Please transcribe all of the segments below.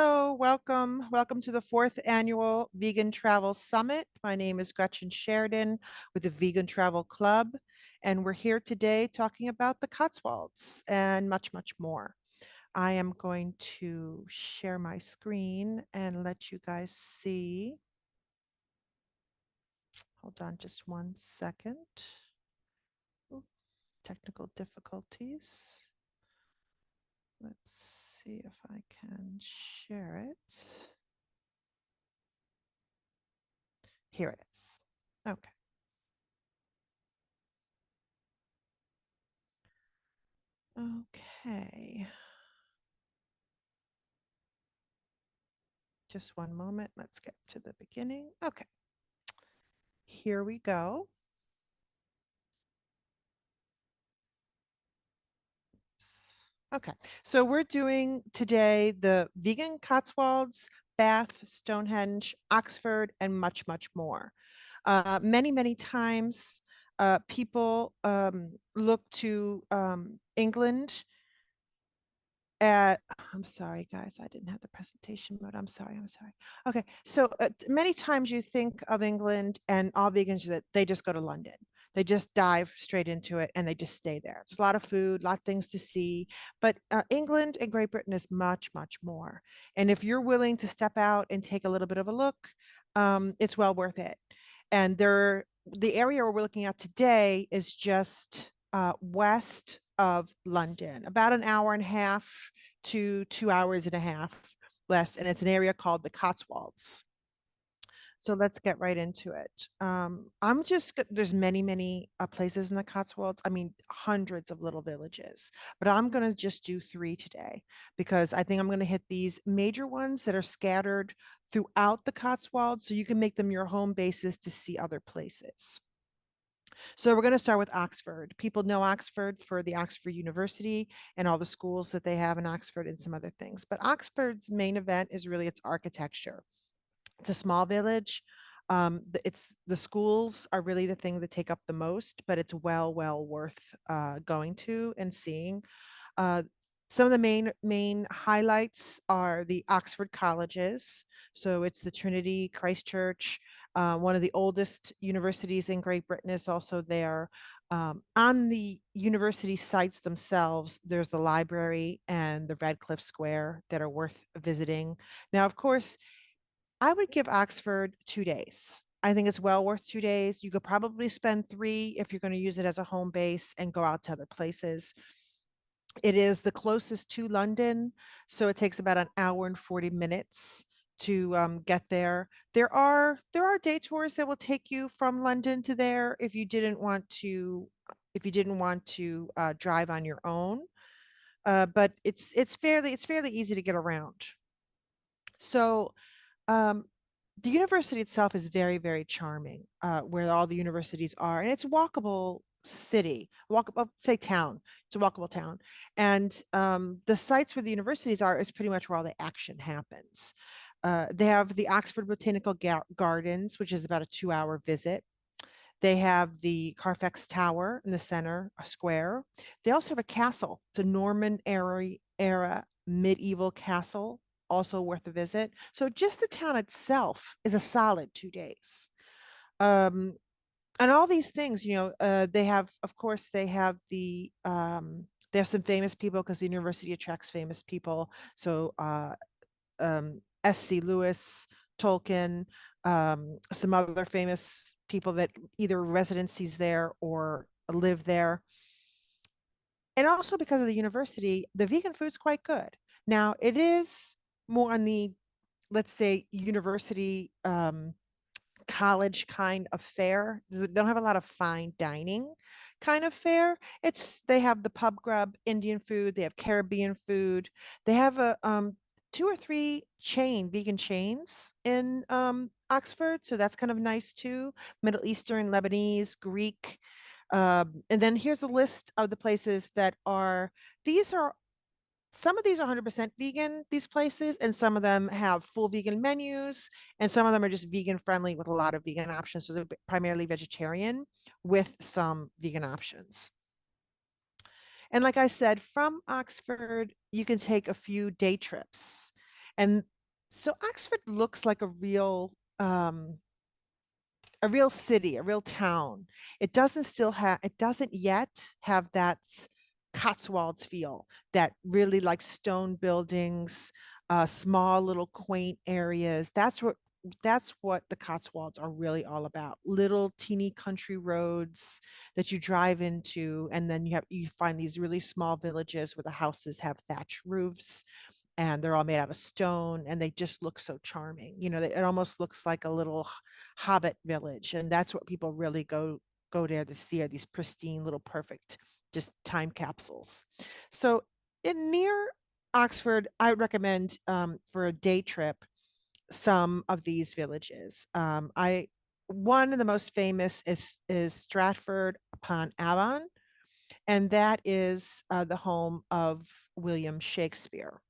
Hello, welcome. Welcome to the fourth annual Vegan Travel Summit. My name is Gretchen Sheridan with the Vegan Travel Club, and we're here today talking about the Cotswolds and much, much more. I am going to share my screen and let you guys see. Hold on just one second. Ooh, technical difficulties. Let's see if I can share it. Here it is. Okay. Okay. Just one moment. Let's get to the beginning. Okay. Here we go. Okay. So we're doing today the vegan Cotswolds, Bath, Stonehenge, Oxford, and much, much more. Many, many times people look to England at, I'm sorry, guys, I didn't have the presentation mode. I'm sorry. Okay, so many times you think of England and all vegans that they just go to London. They just dive straight into it and they just stay there. There's a lot of food, a lot of things to see, but England and Great Britain is much, much more. And if you're willing to step out and take a little bit of a look, it's well worth it. And the area we're looking at today is just west of London, about an hour and a half to 2 hours and a half less, and it's an area called the Cotswolds. So let's get right into it. There's many, many places in the Cotswolds. I mean, hundreds of little villages, but I'm going to just do three today because I think I'm going to hit these major ones that are scattered throughout the Cotswolds so you can make them your home bases to see other places. So we're going to start with Oxford. People know Oxford for the Oxford University and all the schools that they have in Oxford and some other things. But Oxford's main event is really its architecture. It's a small village. The schools are really the thing that take up the most, but it's well worth going to and seeing. Uh, some of the main highlights are the Oxford colleges. So it's the Trinity, Christchurch. One of the oldest universities in Great Britain is also there. On the university sites themselves, there's the library and the Redcliffe Square that are worth visiting. Now, of course, I would give Oxford 2 days. I think it's well worth 2 days. You could probably spend three if you're going to use it as a home base and go out to other places. It is the closest to London, so it takes about an hour and 40 minutes to get there. There are day tours that will take you from London to there if you didn't want to drive on your own. But it's fairly easy to get around. So um, the university itself is very charming, where all the universities are, and it's a walkable city, walkable, say town. It's a walkable town, and the sites where the universities are is pretty much where all the action happens. They have the Oxford Botanical Gardens, which is about a 2 hour visit. They have the Carfax Tower in the center, a square. They also have a castle. It's a Norman era medieval castle, also worth a visit. So just the town itself is a solid 2 days. Um, and all these things, they have, of course, they have some famous people because the university attracts famous people. So S.C. Lewis, Tolkien, some other famous people that either residencies there or live there. And also because of the university, the vegan food's quite good. Now, it is more on the, let's say, university college kind of fare. They don't have a lot of fine dining kind of fare. They have the pub grub Indian food, they have Caribbean food, they have a two or three vegan chains in Oxford, so that's kind of nice too. Middle Eastern, Lebanese, Greek. And then here's a list of the places that are these are some of these are 100% vegan, these places, and some of them have full vegan menus, and some of them are just vegan friendly with a lot of vegan options. So they're primarily vegetarian with some vegan options. And like I said, from Oxford, you can take a few day trips. And so Oxford looks like a real city, a real town. It doesn't yet have that Cotswolds feel, that really like stone buildings, small little quaint areas. That's what the Cotswolds are really all about. Little teeny country roads that you drive into, and then you find these really small villages where the houses have thatch roofs and they're all made out of stone and they just look so charming. It almost looks like a little hobbit village, and that's what people really go there to see, are these pristine little perfect just time capsules. So in near Oxford, I would recommend for a day trip some of these villages. I One of the most famous is Stratford upon Avon, and that is the home of William Shakespeare.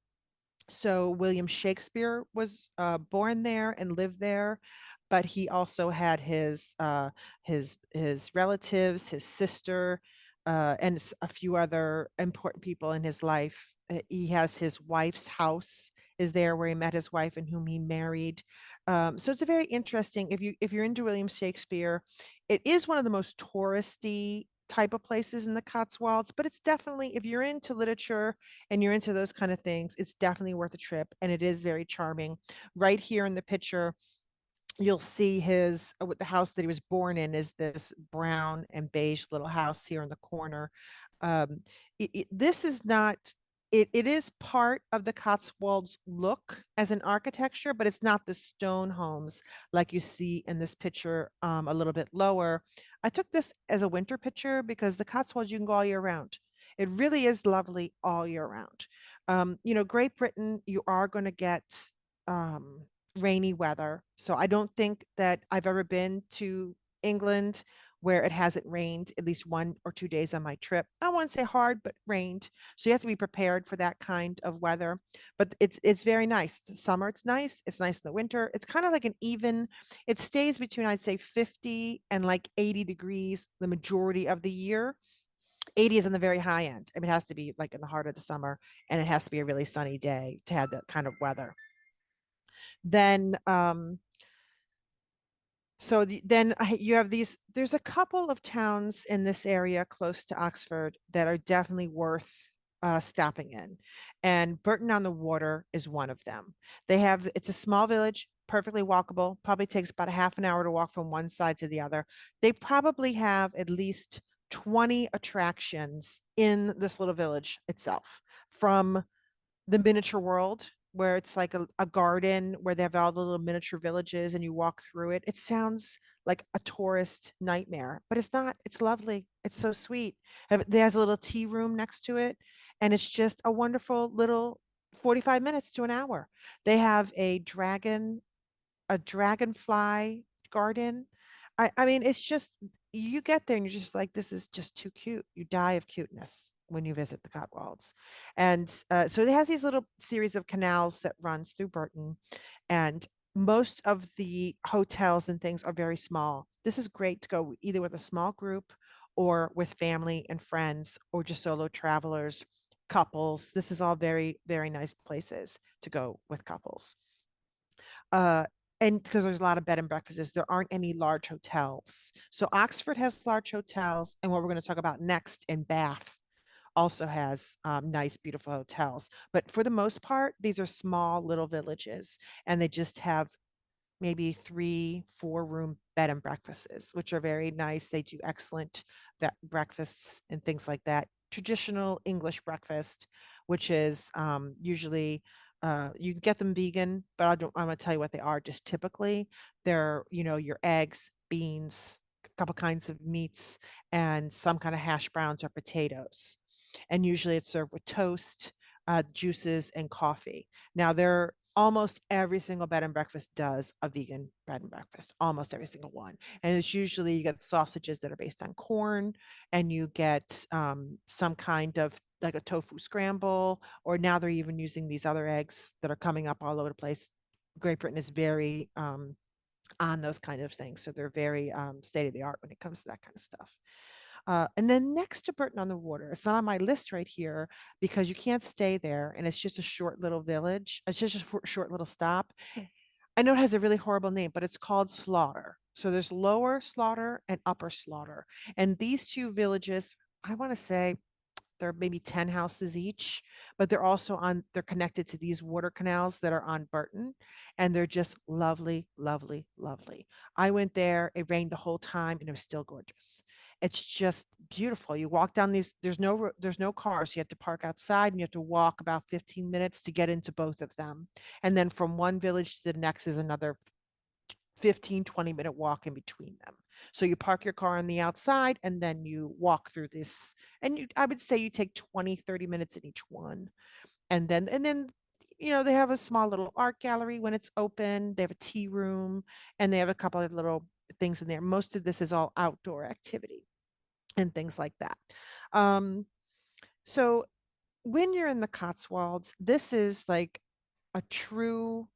So William Shakespeare was born there and lived there, but he also had his relatives, his sister, and a few other important people in his life. He has his wife's house is there where he met his wife and whom he married. So it's a very interesting. If you're into William Shakespeare, it is one of the most touristy type of places in the Cotswolds, but it's definitely, if you're into literature and you're into those kind of things, it's definitely worth a trip, and it is very charming. Right here in the picture, you'll see the house that he was born in is this brown and beige little house here in the corner. Um, this is not. It is part of the Cotswolds look as an architecture, but it's not the stone homes like you see in this picture a little bit lower. I took this as a winter picture because the Cotswolds you can go all year round. It really is lovely all year round. Great Britain, you are going to get um, rainy weather. So I don't think that I've ever been to England where it hasn't rained at least 1 or 2 days on my trip. I won't say hard, but rained. So you have to be prepared for that kind of weather. But it's very nice. Summer, it's nice. It's nice in the winter. It's kind of like it stays between, I'd say, 50 and like 80 degrees the majority of the year. 80 is on the very high end. I mean, it has to be like in the heart of the summer, and it has to be a really sunny day to have that kind of weather. Then you have there's a couple of towns in this area close to Oxford that are definitely worth stopping in. And Burton on the Water is one of them. It's a small village, perfectly walkable, probably takes about a half an hour to walk from one side to the other. They probably have at least 20 attractions in this little village itself, from the miniature world where it's like a garden where they have all the little miniature villages and you walk through it. It sounds like a tourist nightmare, but it's not. It's lovely. It's so sweet. There's a little tea room next to it, and it's just a wonderful little 45 minutes to an hour. They have a dragonfly garden. I mean, it's just, you get there and you're just like, this is just too cute. You die of cuteness when you visit the Cotswolds. And so it has these little series of canals that runs through Burton, and most of the hotels and things are very small. This is great to go either with a small group or with family and friends or just solo travelers, couples. This is all very, very nice places to go with couples. Uh, and because there's a lot of bed and breakfasts, there aren't any large hotels. So Oxford has large hotels, and what we're going to talk about next in Bath also has nice, beautiful hotels. But for the most part, these are small little villages, and they just have maybe 3, 4 room bed and breakfasts, which are very nice. They do excellent breakfasts and things like that. Traditional English breakfast, which is usually you can get them vegan, but I'm going to tell you what they are. Just typically, they're your eggs, beans, a couple kinds of meats, and some kind of hash browns or potatoes. And usually it's served with toast, juices, and coffee. Now, almost every single bed and breakfast does a vegan bed and breakfast, almost every single one. And it's usually you get sausages that are based on corn, and you get some kind of like a tofu scramble, or now they're even using these other eggs that are coming up all over the place. Great Britain is very on those kind of things. So they're very state of the art when it comes to that kind of stuff. And then next to Burton on the Water, it's not on my list right here because you can't stay there, and it's just a short little village. It's just a short little stop. I know it has a really horrible name, but it's called Slaughter. So there's Lower Slaughter and Upper Slaughter. And these two villages, I want to say they're maybe 10 houses each, but they're connected to these water canals that are on Burton. And they're just lovely, lovely, lovely. I went there, it rained the whole time and it was still gorgeous. It's just beautiful. You walk down these, there's no cars. You have to park outside and you have to walk about 15 minutes to get into both of them. And then from one village to the next is another 15-20 minute walk in between them. So you park your car on the outside and then you walk through this. And I would say you take 20-30 minutes in each one. And then they have a small little art gallery when it's open. They have a tea room and they have a couple of little things in there. Most of this is all outdoor activity and things like that. Um, so when you're in the Cotswolds, this is like a true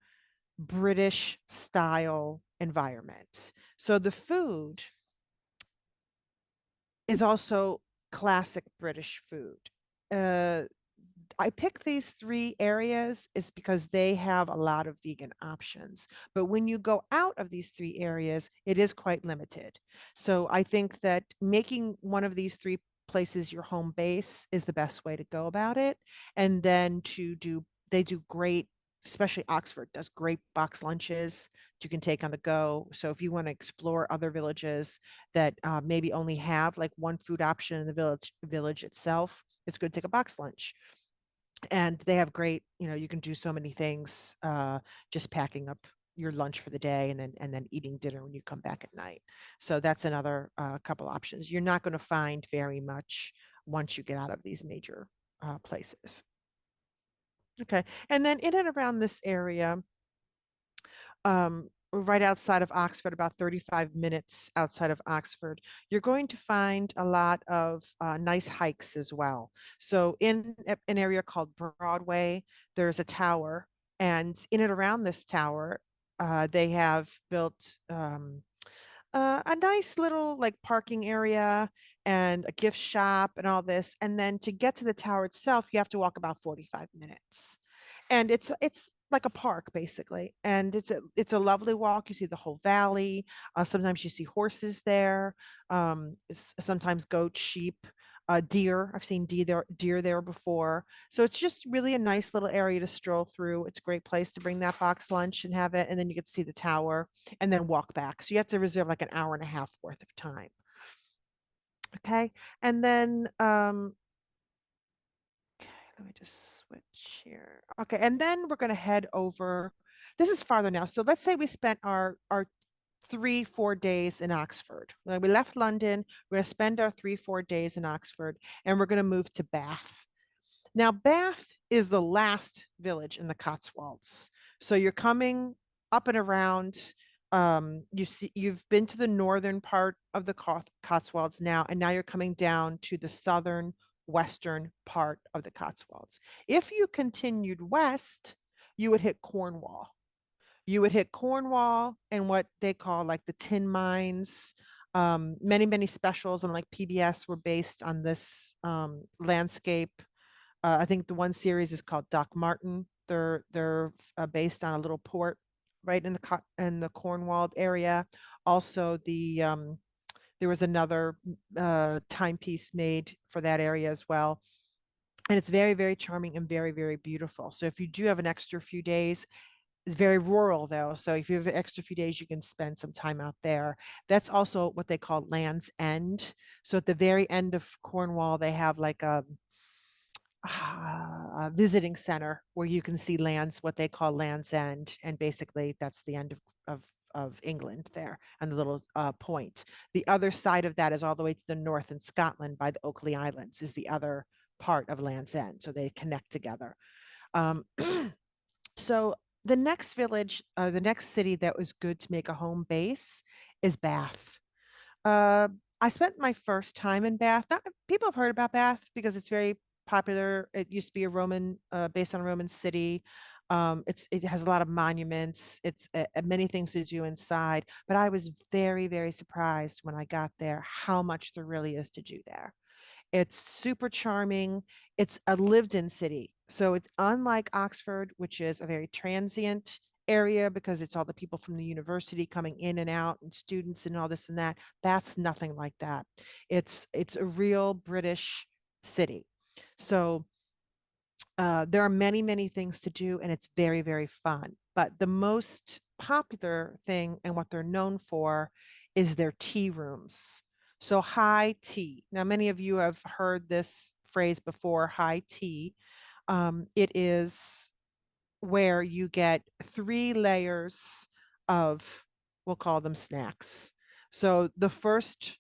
British style environment. So the food is also classic British food. Uh, I picked these three areas is because they have a lot of vegan options. But when you go out of these three areas, it is quite limited. So I think that making one of these three places your home base is the best way to go about it. And then they do great, especially Oxford does great box lunches you can take on the go. So if you want to explore other villages that maybe only have like one food option in the village itself, it's good to take a box lunch. And they have great, you can do so many things, just packing up your lunch for the day and then eating dinner when you come back at night. So that's another couple options. You're not going to find very much once you get out of these major places. Okay. And then in and around this area, right outside of Oxford, about 35 minutes outside of Oxford, you're going to find a lot of nice hikes as well. So in an area called Broadway, there's a tower, and in and around this tower, they have built a nice little like parking area and a gift shop and all this. And then to get to the tower itself, you have to walk about 45 minutes. And it's like a park basically. And it's a lovely walk. You see the whole valley. Sometimes you see horses there. Sometimes goats, sheep, deer. I've seen deer there before. So it's just really a nice little area to stroll through. It's a great place to bring that box lunch and have it. And then you get to see the tower and then walk back. So you have to reserve like an hour and a half worth of time. Okay. And then okay, let me just switch here. Okay, and then we're gonna head over. This is farther now. So let's say we spent our 3-4 days in Oxford. We left London, we're gonna spend our 3-4 days in Oxford, and we're gonna move to Bath. Now, Bath is the last village in the Cotswolds. So you're coming up and around. You've been to the northern part of the Cotswolds now, and now you're coming down to the southern western part of the Cotswolds. If you continued west, you would hit Cornwall. You would hit Cornwall and what they call like the tin mines. Many, many specials on like PBS were based on this landscape. I think the one series is called Doc Martin. They're based on a little port right in the Cornwall area. Also, there was another timepiece made for that area as well. And it's very, very charming and very, very beautiful. So if you do have an extra few days, it's very rural though. So if you have an extra few days, you can spend some time out there. That's also what they call Land's End. So at the very end of Cornwall, they have like a visiting center where you can see what they call Land's End, and basically that's the end of England there and the little point. The other side of that is all the way to the north in Scotland by the Oakley Islands is the other part of Land's End, so they connect together. Um, so the next city that was good to make a home base is Bath. Uh, I spent my first time in Bath. Not, people have heard about Bath because it's very popular. It used to be based on a Roman city. It has a lot of monuments. It's many things to do inside. But I was very, very surprised when I got there how much there really is to do there. It's super charming. It's a lived-in city. So it's unlike Oxford, which is a very transient area because it's all the people from the university coming in and out and students and all this and that. That's nothing like that. It's a real British city. So there are many, many things to do, and it's very, very fun. But the most popular thing and what they're known for is their tea rooms. So high tea. Now, many of you have heard this phrase before, high tea. It is where you get 3 layers of, we'll call them snacks. So the first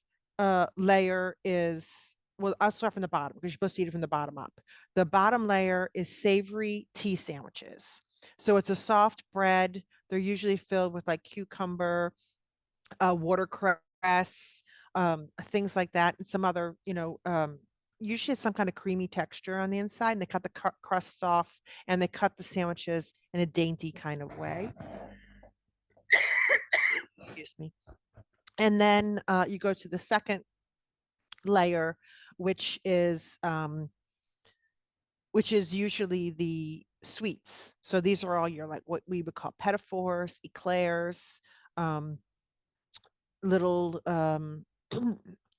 layer is, well, I'll start from the bottom because you're supposed to eat it from the bottom up. The bottom layer is savory tea sandwiches. So it's a soft bread. They're usually filled with like cucumber, watercress, things like that, and some other, usually some kind of creamy texture on the inside. And they cut the crusts off and they cut the sandwiches in a dainty kind of way. Excuse me. And then you go to the second layer, which is usually the sweets. So these are all your like what we would call pedophores, eclairs, um, little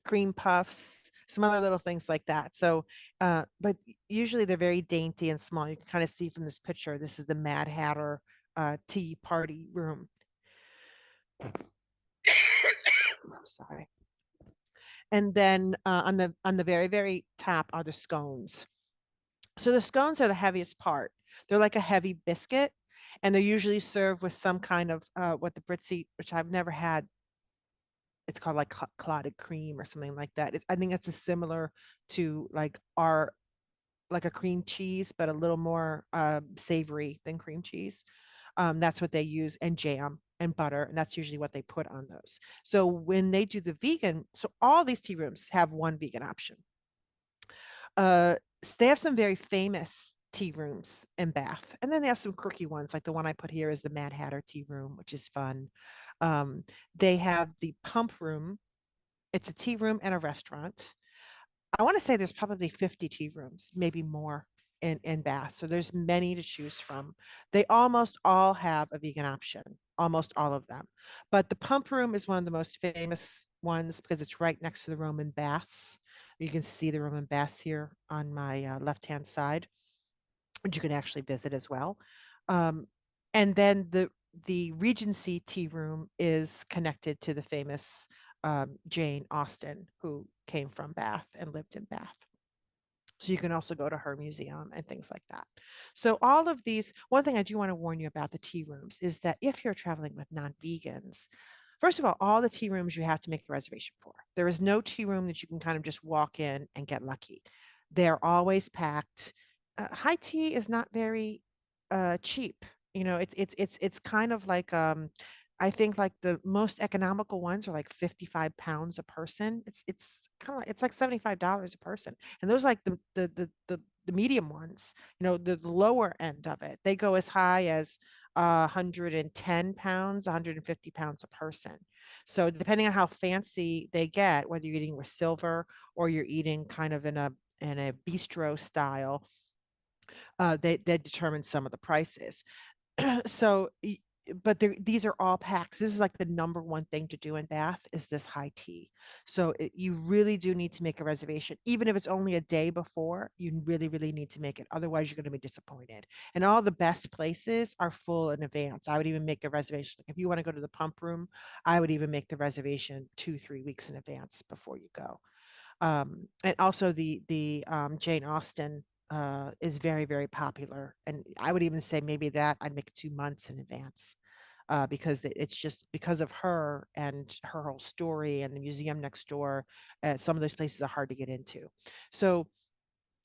cream puffs, some other little things like that. So, but usually they're very dainty and small. You can kind of see from this picture, this is the Mad Hatter tea party room. Sorry. And then on the very, very top are the scones. So the scones are the heaviest part. They're like a heavy biscuit, and they're usually served with some kind of what the Brits eat, which I've never had. It's called like clotted cream or something like that. I think it's a similar to like our like a cream cheese, but a little more savory than cream cheese. That's what they use, and jam and butter, and that's usually what they put on those. So when they do the vegan, so all these tea rooms have one vegan option. They have some very famous tea rooms in Bath, and then they have some quirky ones, like the one I put here is the Mad Hatter tea room, which is fun. Um, they have the pump room. It's a tea room and a restaurant. I want to say there's probably 50 tea rooms, maybe more in Bath. So there's many to choose from. They almost all have a vegan option, almost all of them. But the pump room is one of the most famous ones because it's right next to the Roman baths. You can see the Roman baths here on my left-hand side, which you can actually visit as well. Um, and then the Regency tea room is connected to the famous Jane Austen, who came from Bath and lived in Bath. So you can also go to her museum and things like that. So all of these, one thing I do want to warn you about the tea rooms is that if you're traveling with non-vegans, first of all the tea rooms you have to make a reservation for. There is no tea room that you can kind of just walk in and get lucky. They're always packed. High tea is not very cheap. It's kind of like I think like the most economical ones are like 55 pounds a person. It's kind of it's like $75 a person. And those are like the medium ones, the lower end of it. They go as high as 110 pounds, 150 pounds a person. So depending on how fancy they get, whether you're eating with silver or you're eating kind of in a bistro style, they determine some of the prices. So but these are all packs. This is like the number one thing to do in Bath is this high tea. So you really do need to make a reservation. Even if it's only a day before, you really, really need to make it. Otherwise, you're going to be disappointed. And all the best places are full in advance. I would even make a reservation. Like if you want to go to the pump room, I would even make the reservation 2, 3 weeks in advance before you go. And also the Jane Austen is very, very popular. And I would even say maybe that I'd make 2 months in advance because it's just because of her and her whole story and the museum next door. Some of those places are hard to get into. So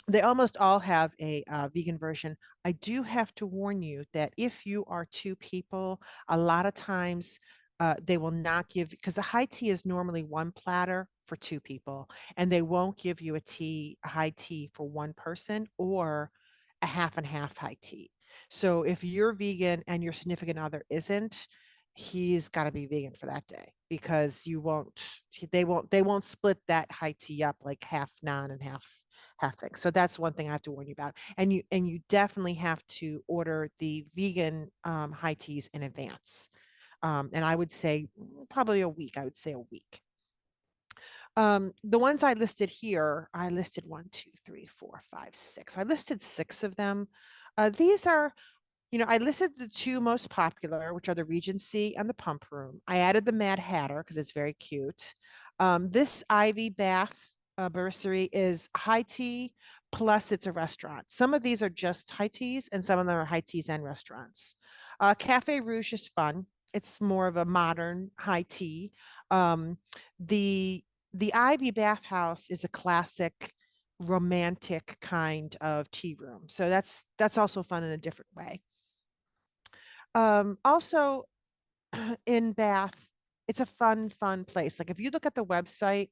they almost all have a vegan version. I do have to warn you that if you are 2 people, a lot of times they will not give, because the high tea is normally one platter for 2 people, and they won't give you a high tea for one person or a half and half high tea. So if you're vegan and your significant other isn't, he's got to be vegan for that day because you won't they won't split that high tea up like half non and half thing. So that's one thing I have to warn you about. And you definitely have to order the vegan high teas in advance. And I would say probably a week. I would say a week. The ones I listed here, I listed one, two, three, four, five, six. I listed six of them. These are, I listed the two most popular, which are the Regency and the Pump Room. I added the Mad Hatter because it's very cute. This Ivy Bath Bursary is high tea plus it's a restaurant. Some of these are just high teas and some of them are high teas and restaurants. Cafe Rouge is fun. It's more of a modern high tea. Um, the the Ivy Bathhouse is a classic romantic kind of tea room. So that's also fun in a different way. Also in Bath, it's a fun place. Like if you look at the website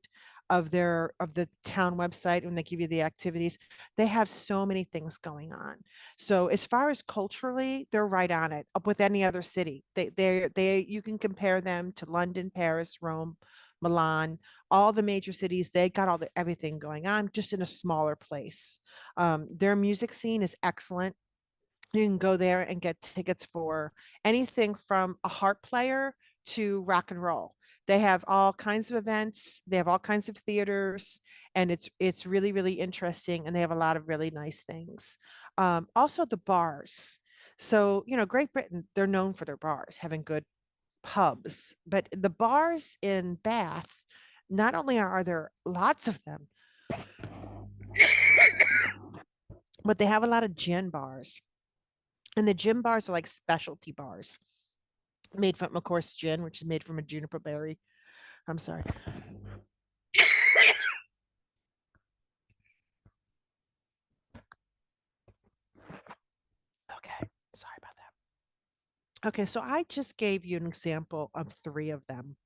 of the town website when they give you the activities, they have so many things going on. So as far as culturally, they're right on it up with any other city. They you can compare them to London, Paris, Rome, Milan, all the major cities. They got everything going on just in a smaller place. Their music scene is excellent. You can go there and get tickets for anything from a harp player to rock and roll. They have all kinds of events, they have all kinds of theaters, and it's really interesting, and they have a lot of really nice things. Also the bars. So, Great Britain, they're known for their bars, having good pubs, but the bars in Bath, not only are there lots of them, but they have a lot of gin bars. And the gin bars are like specialty bars made from, of course, gin, which is made from a juniper berry. I'm sorry. Okay. Sorry about that. Okay. So I just gave you an example of three of them.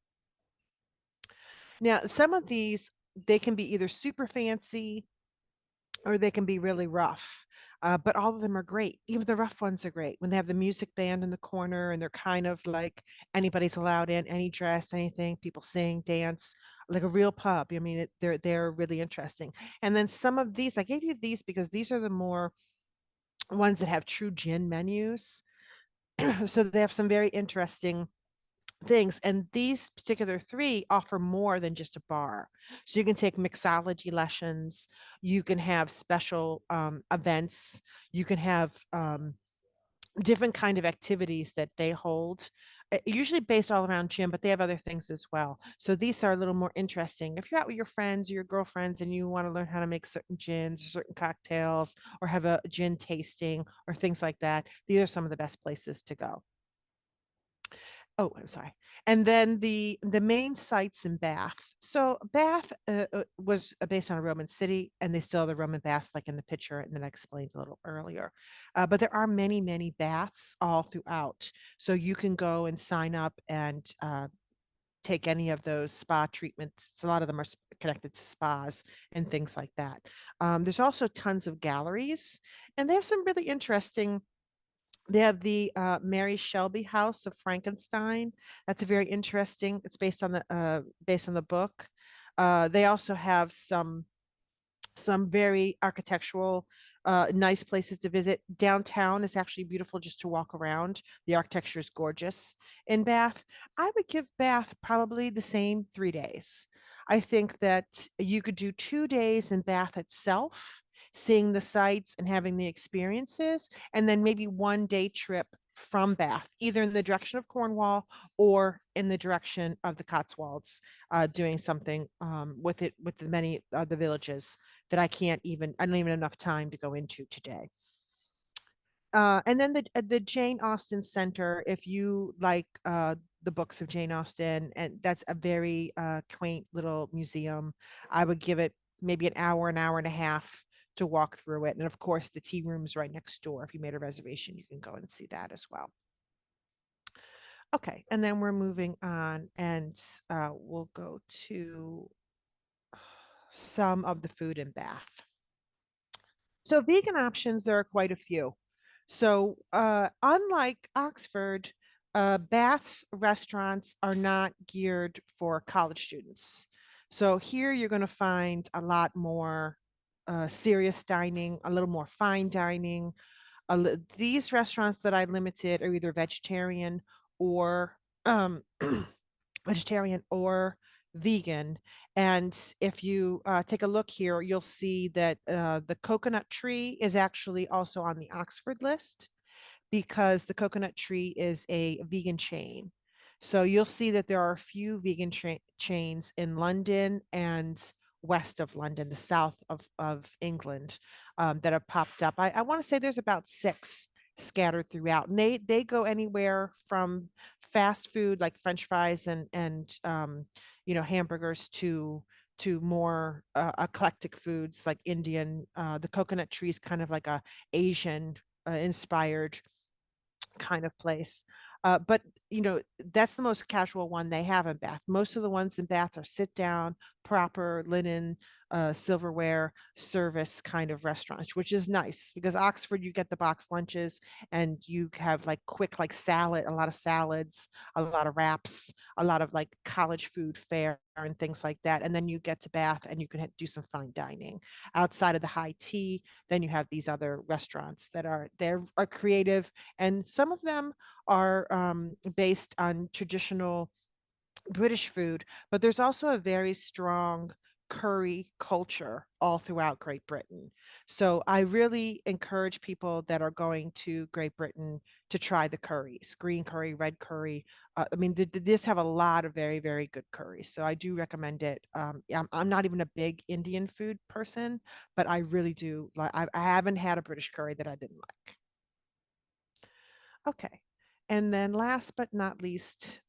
Now, some of these, they can be either super fancy or they can be really rough. But all of them are great. Even the rough ones are great when they have the music band in the corner and they're kind of like anybody's allowed in, any dress, anything, people sing, dance, like a real pub. I mean, they're really interesting. And then some of these, I gave you these because these are the more ones that have true gin menus. So they have some very interesting things. And these particular three offer more than just a bar. So you can take mixology lessons, you can have special events, you can have different kind of activities that they hold. Usually based all around gym, but they have other things as well. So these are a little more interesting. If you're out with your friends or your girlfriends and you want to learn how to make certain gins or certain cocktails or have a gin tasting or things like that, these are some of the best places to go. Oh, I'm sorry. And then the main sites in Bath. So Bath was based on a Roman city, and they still have the Roman baths, like in the picture, and then I explained a little earlier. But there are many baths all throughout. So you can go and sign up and take any of those spa treatments. A lot of them are connected to spas and things like that. There's also tons of galleries, and they have some really interesting. They have the Mary Shelby House of Frankenstein. That's a very interesting. It's based on the book. They also have some very architectural, nice places to visit. Downtown is actually beautiful just to walk around. The architecture is gorgeous in Bath. I would give Bath probably the same 3 days. I think that you could do 2 days in Bath itself, seeing the sights and having the experiences, and then maybe one day trip from Bath, either in the direction of Cornwall or in the direction of the Cotswolds, doing something with it with the many the villages that I don't even have enough time to go into today. And then the Jane Austen Center, if you like the books of Jane Austen, and that's a very quaint little museum. I would give it maybe an hour and a half to walk through it. And of course, the tea room's right next door. If you made a reservation, you can go and see that as well. Okay, and then we're moving on, and we'll go to some of the food in Bath. So vegan options, there are quite a few. So, unlike Oxford, Bath's restaurants are not geared for college students. So here you're going to find a lot more serious dining, a little more fine dining. These restaurants that I limited are either or um, vegetarian or vegan. And if you take a look here, you'll see that the coconut tree is actually also on the Oxford list because the coconut tree is a vegan chain. So you'll see that there are a few vegan chains in London and west of London, the south of England, that have popped up. I want to say there's about six scattered throughout, and they go anywhere from fast food like French fries and hamburgers to more eclectic foods like Indian. The coconut tree is kind of like a Asian inspired kind of place. But that's the most casual one they have in Bath. Most of the ones in Bath are sit down, proper linen, silverware service kind of restaurants, which is nice because Oxford, you get the box lunches and you have like quick, like salad, a lot of salads, a lot of wraps, a lot of like college food fare and things like that. And then you get to Bath and you can do some fine dining outside of the high tea. Then you have these other restaurants that are creative, and some of them are based on traditional British food, but there's also a very strong curry culture all throughout Great Britain. So I really encourage people that are going to Great Britain to try the curries, green curry, red curry. I mean, this have a lot of very, very good curries. So I do recommend it. I'm not even a big Indian food person, but I really do like, I haven't had a British curry that I didn't like. Okay. And then last but not least,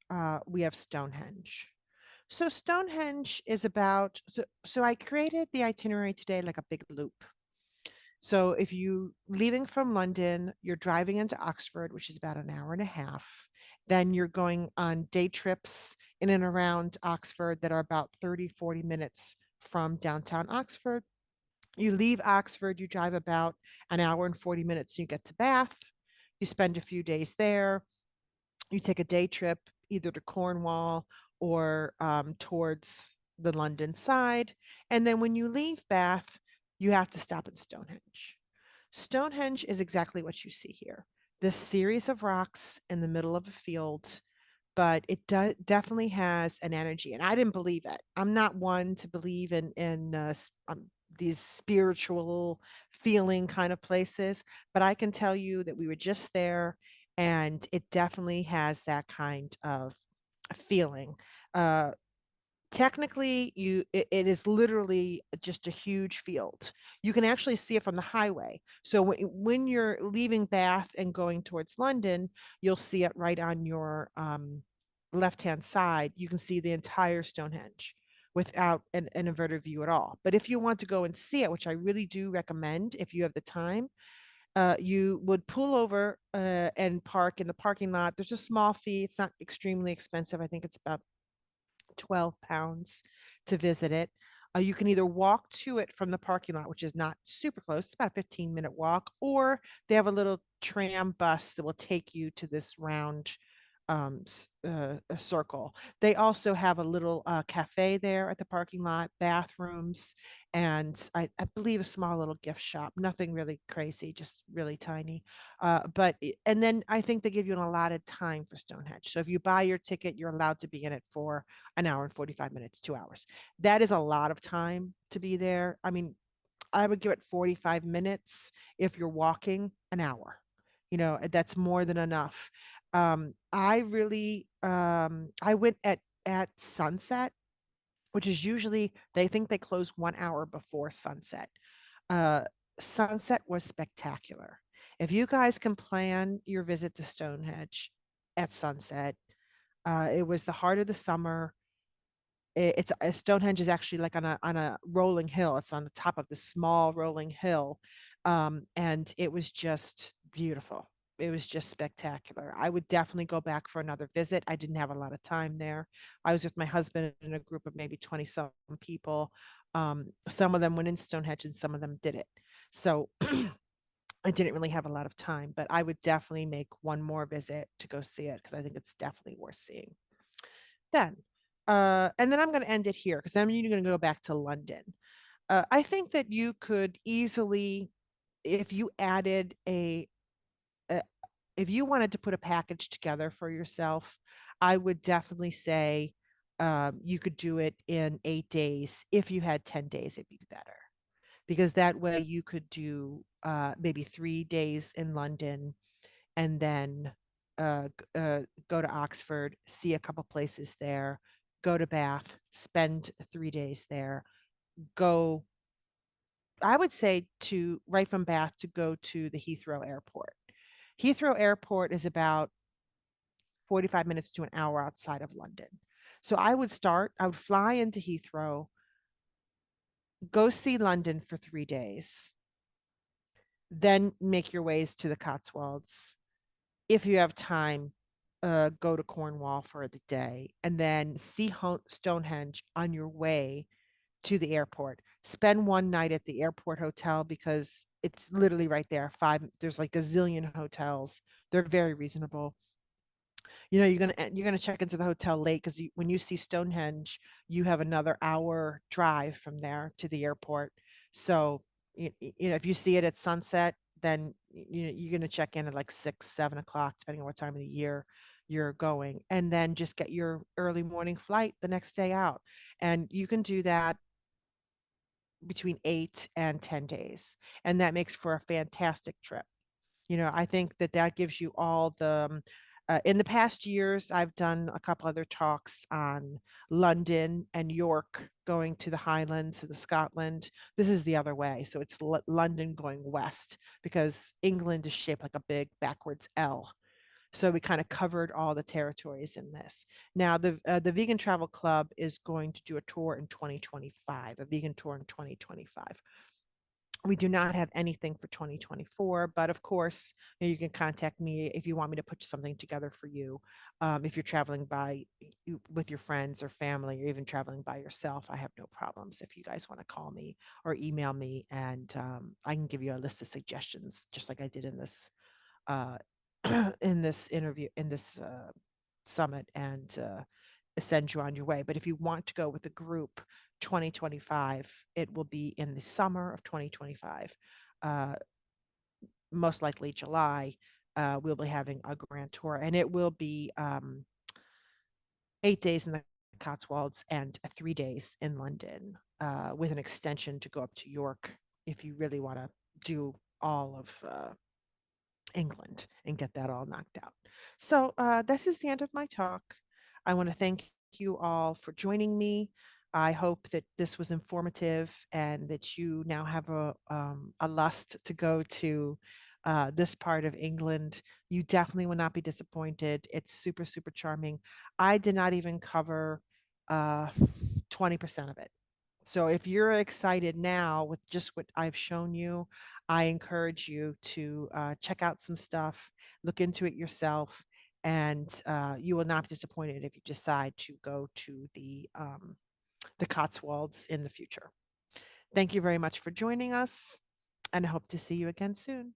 we have Stonehenge. So Stonehenge is so I created the itinerary today like a big loop. So if you leaving from London, you're driving into Oxford, which is about an hour and a half. Then you're going on day trips in and around Oxford that are about 30, 40 minutes from downtown Oxford. You leave Oxford, you drive about an hour and 40 minutes, you get to Bath. You spend a few days there. You take a day trip either to Cornwall or towards the London side. And then when you leave Bath, you have to stop in Stonehenge. Stonehenge is exactly what you see here, this series of rocks in the middle of a field, but it definitely has an energy. And I didn't believe it. I'm not one to believe in these spiritual feeling kind of places, but I can tell you that we were just there, and it definitely has that kind of feeling. Uh, Technically, it is literally just a huge field. You can actually see it from the highway. So when you're leaving Bath and going towards London, you'll see it right on your left-hand side. You can see the entire Stonehenge without an inverted view at all. But if you want to go and see it, which I really do recommend if you have the time, you would pull over and park in the parking lot. There's a small fee. It's not extremely expensive. I think it's about £12 to visit it. You can either walk to it from the parking lot, which is not super close, it's about a 15-minute walk, or they have a little tram bus that will take you to this round a circle. They also have a little cafe there at the parking lot, bathrooms, and I believe a small little gift shop. Nothing really crazy, just really tiny. And then I think they give you an allotted time for Stonehenge. So if you buy your ticket, you're allowed to be in it for an hour and 45 minutes, 2 hours. That is a lot of time to be there. I mean, I would give it 45 minutes. If you're walking, an hour. That's more than enough. I went at sunset, which is usually they think they close 1 hour before sunset. Uh, Sunset was spectacular. If you guys can plan your visit to Stonehenge at sunset, it was the heart of the summer. It's Stonehenge is actually like on a rolling hill. It's on the top of this small rolling hill, and it was just beautiful. It was just spectacular. I would definitely go back for another visit. I didn't have a lot of time there. I was with my husband in a group of maybe 20 some people. Some of them went in Stonehenge and some of them did it. So I didn't really have a lot of time, but I would definitely make one more visit to go see it because I think it's definitely worth seeing. Then, and then I'm going to end it here because then you're going to go back to London. I think that you could easily, if you added a if you wanted to put a package together for yourself, I would definitely say you could do it in 8 days. If you had 10 days, it'd be better because that way you could do maybe 3 days in London and then go to Oxford, see a couple places there, go to Bath, spend 3 days there, go, I would say to right from Bath to go to the Heathrow Airport. Heathrow Airport is about 45 minutes to an hour outside of London. So I would fly into Heathrow, go see London for 3 days, then make your ways to the Cotswolds. If you have time, go to Cornwall for the day and then see Stonehenge on your way to the airport. Spend one night at the airport hotel because it's literally right there. There's like a zillion hotels. They're very reasonable. You're gonna check into the hotel late because when you see Stonehenge, you have another hour drive from there to the airport. So if you see it at sunset, then you're gonna check in at like 6, 7 o'clock, depending on what time of the year you're going, and then just get your early morning flight the next day out. And you can do that between 8 and 10 days, and that makes for a fantastic trip. I think that that gives you all in the past years, I've done a couple other talks on London and York going to the Highlands, to the Scotland. This is the other way. So it's London going west because England is shaped like a big backwards L. So we kind of covered all the territories in this. Now, the Vegan Travel Club is going to do a tour in 2025, a vegan tour in 2025. We do not have anything for 2024, but of course, you can contact me if you want me to put something together for you. If you're traveling with your friends or family, or even traveling by yourself, I have no problems. If you guys want to call me or email me, and I can give you a list of suggestions, just like I did in this uh, in this interview, in this summit, and send you on your way. But if you want to go with a group, 2025, it will be in the summer of 2025, uh, most likely July. We'll be having a grand tour, and it will be 8 days in the Cotswolds and 3 days in London, with an extension to go up to York if you really want to do all of England and get that all knocked out. So this is the end of my talk. I want to thank you all for joining me. I hope that this was informative and that you now have a lust to go to this part of England. You definitely will not be disappointed. It's super, super charming. I did not even cover uh, 20% of it. So if you're excited now with just what I've shown you, I encourage you to check out some stuff, look into it yourself, and you will not be disappointed if you decide to go to the Cotswolds in the future. Thank you very much for joining us, and I hope to see you again soon.